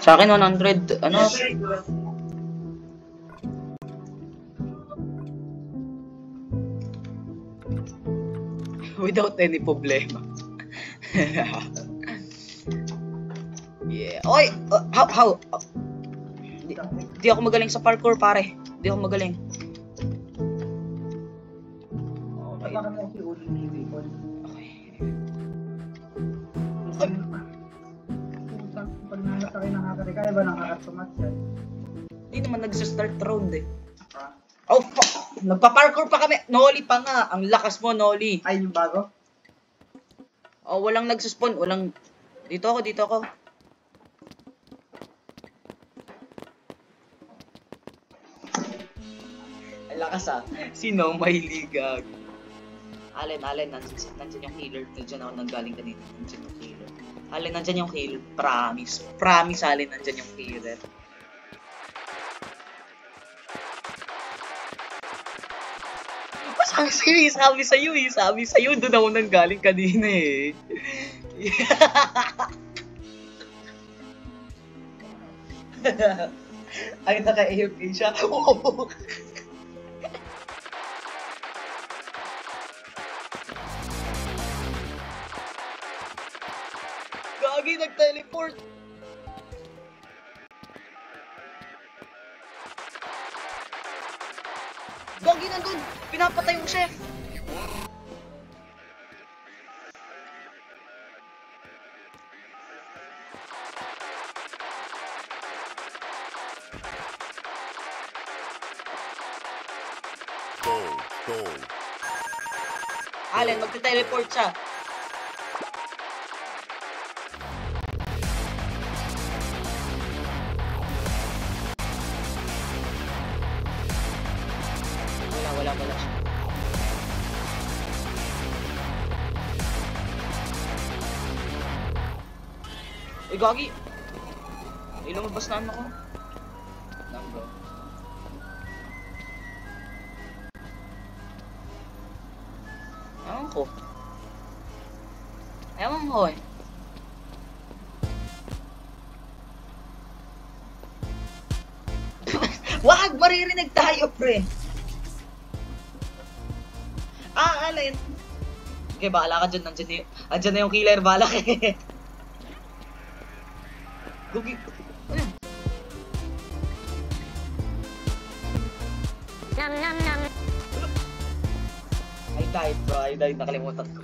Sa akin 100, ano? Without any problema. Yeah. Oy! How? Di ako magaling sa parkour, pare. Di ako magaling. Okay. Pag nangat kayo nakakari, kaya ba nakakasumat yan? Hindi naman nag-start round eh. Oh, fuck! Nagpa-parkour pa kami! Noli pa nga! Ang lakas mo, Noli! Ay, yung bago? Oh, walang nagsuspawn. Walang... Dito ako. Ang lakas ah. Sino may ligag? Allen, nandyan yung healer. Nandiyan ako nanggaling kanina. Nandiyan yung healer. Allen, nandyan yung healer. Promise, Allen, nandyan yung healer. Sabi sa'yo, doon ako nanggaling kanina eh. Ay, naka-AFK siya. Gagi, nag-teleport. Gagi, nandun. Pinapatay yung chef. Gold. Allen, magte-teleport siya. Wala siya. Uy, gagi. Ay, lumabas na ako. Bro. Ewan ko eh. Wag! Maririnig tayo, pre! Allen! Okay, bahala ka dyan. Andyan na yung killer. Bahala ka eh. Gugi. I died. Nakalimutan ko.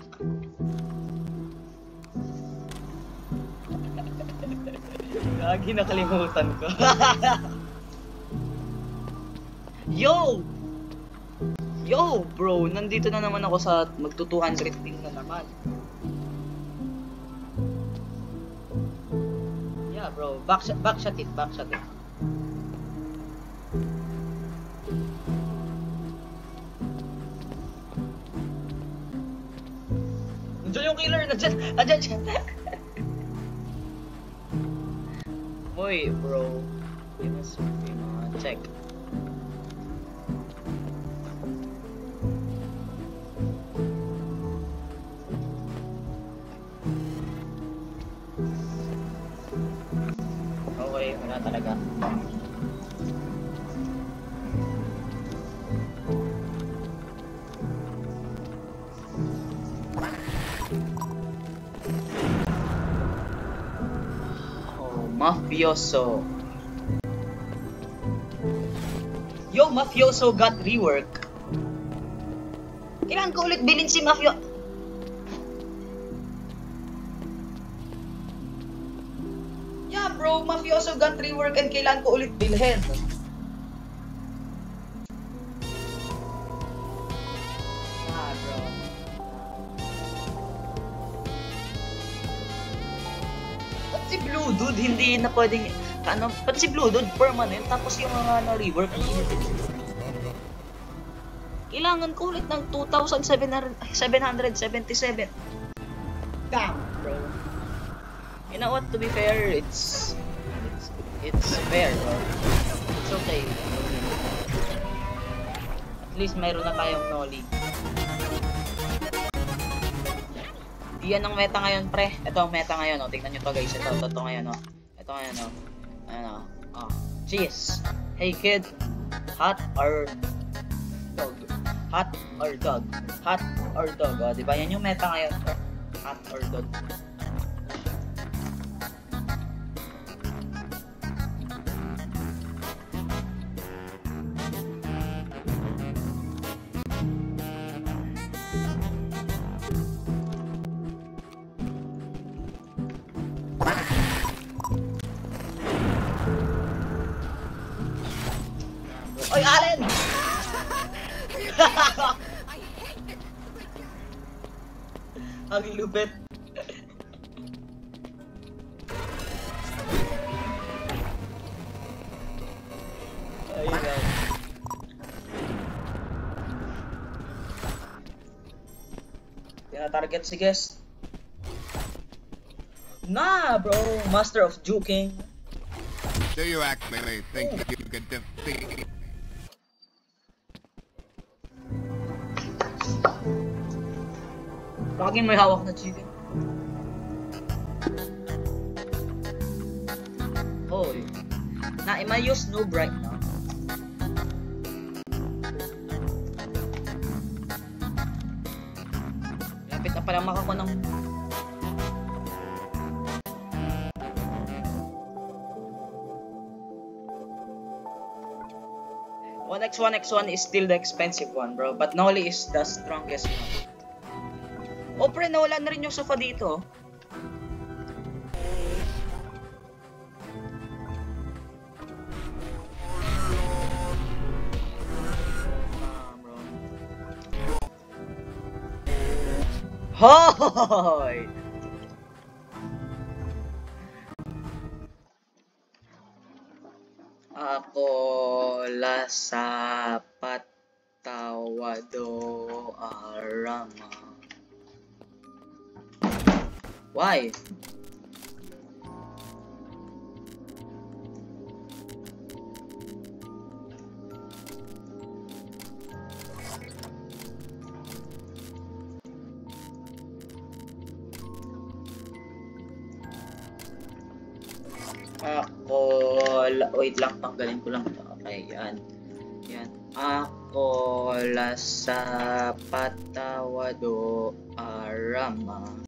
Lagi nakalimutan ko. Yo, bro, nandito na naman ako sa magto 200 ping na naman. Yeah, bro, backshot it. Nandiyan yung killer, nandiyan siya. Boy, bro, you must check. Okay, wala talaga. Mafioso. Yo, Mafioso got rework. Kailangan ko ulit bilhin si Mafioso. Yeah, bro, Mafioso got rework and kailangan ko ulit bilhin. Bro. Si Blue Dude hindi na pwedeng pati si Blue Dude permanent tapos yung mga na-rework kailangan ko ulit ng 2,777. Damn, bro. You know what, to be fair, it's fair, bro. It's okay. At least mayroon na tayong Noli. Yan ang meta ngayon, pre. Ito ang meta ngayon, oh. Tingnan nyo to, guys. Ito ngayon, oh. Ito ngayon, oh. Ano? Cheese. Hey kid, hot or dog? Hot or dog? Hot or dog? O, diba? Yan yung meta ngayon. Hot or dog? Oy, Allen! Ang lupit. Ayun. Tina-target si guest. Nah, bro. Master of juking. Do you actually think you can defeat? Laging may hawak na chicken. Hoy. Am I use noob right now? Lapit na pala makako ng... One X1 is still the expensive one, bro. But Noli is the strongest one. Oh, pre, nawala na rin yung sofa dito. Bro. Hoy! Ako lasapat tawado arama. Why? Wait lang, tanggalin ko lang. Okay, yan. Yan. Ako lasapat tawado arama.